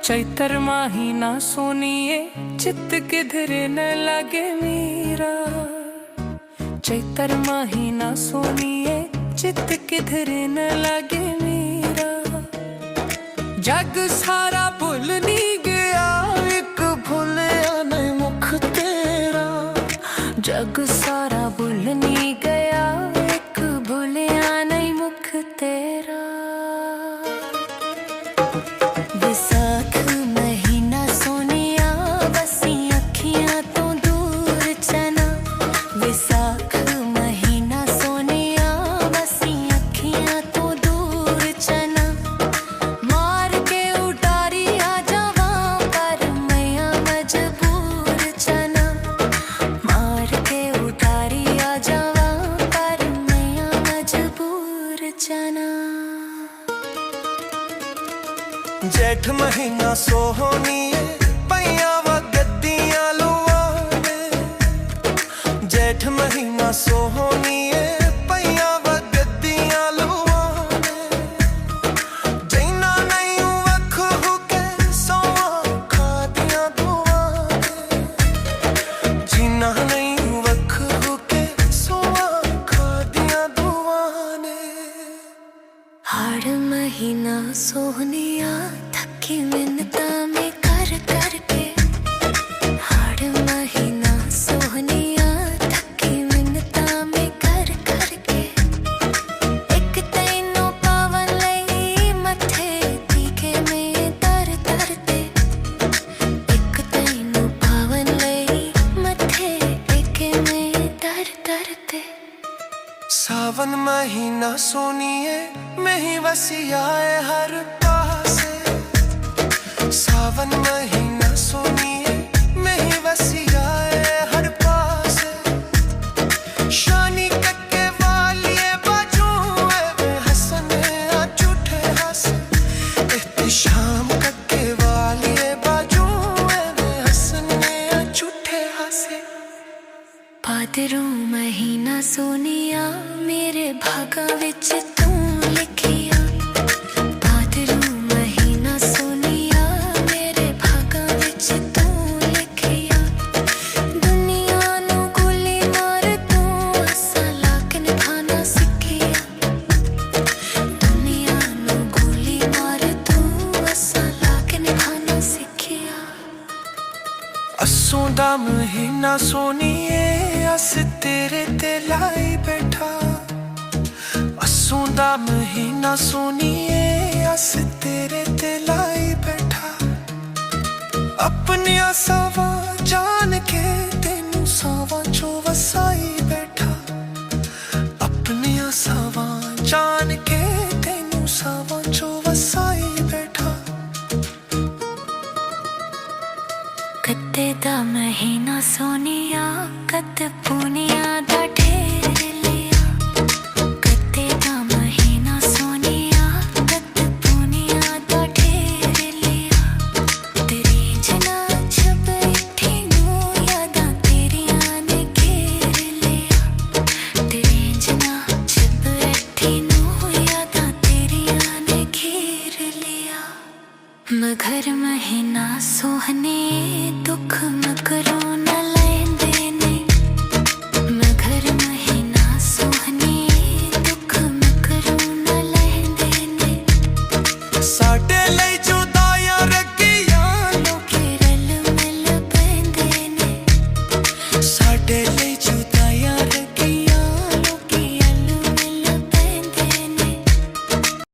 चैतर महीना सोनिए चित्त किधरे न लगे मेरा। चैतर महीना सोनिए चित्त किधरे न लगे मेरा। जग सारा भुल नहीं गया एक भूलिया नहीं मुख तेरा। जग सारा भुल नहीं गया एक भूलिया नहीं मुख तेरा। विसाख महीना सोनिया बसी अखियां तो दूर चना। विसाख महीना सोनिया बसी अखियां तो दूर चना। मार के उतारी आ जावा पर मैया मजबूर चना। मार के उतारी आ जावा पर मैया मजबूर चना। जेठ महीना सोहनिए पैया व गद्दियां लुआवे। जेठ महीना सोहनिए पैया व गद्दियां लुआवे। जैना नहीं वख हुके सोआ खादियां दुआवे। जीना नहीं वख हुके सोआ खादियां दुआने। हाड़ महीना सोहनिया थकी मिन्नता में कर करके। हाड़ महीना सोहनिया थकी मिन्नता में कर करके। एक तैनो पावन लई मथे तीखे में तर तरते। एक तैनो पावन लई मथे तीखे में तर तरते। सावन महीना सोनिए में ही वसियाए हर पासे। सावन महीना सोनिए में ही वसियाए हर पासे। शानी कक्के वालिए बाजू वे हसने झूठे हंसे। शाम कक्के वालिए बाजू वे हसने झूठे हंसे। भादरू महीना सोनिया मेरे भागा विच तू लिखिया। भादरू महीना सोनिया मेरे भागा विच तू लिखिया। दुनिया नू गोली मार तू असा लाके निभाना सिखिया। दुनिया नू गोली मार तू असा लाके निभाना सिखिया। अस्सों दा महीना सोनिए अस तेरे ते लाई बैठा। अस्सों दा महीना सोनिए अस तेरे ते लाई बैठा। अपनिया सावा जान के तेनू सावा चो वसाई बैठा। अपनिया सावा जान के तेनू सावा चो वसाई बैठा। कत्ते दा महीना सोनिया कत पुनिया दा ढेर लिया। कत्ते दा महीना सोनिया कत पुनिया दा ढेर लिया। तेरी जना छप इठी नू यादां तेरियां ने घेर लिया। तेरी जना छप इठी नू यादां तेरियां ने घेर लिया। मगर महीना सोहने दुख मकरो न लैंदे ने। मगर महीना सोहने दुख मकरो न लैंदे ने। साडे लई जुदाइयां रखियां लोके रल मिल पैंदे ने। साडे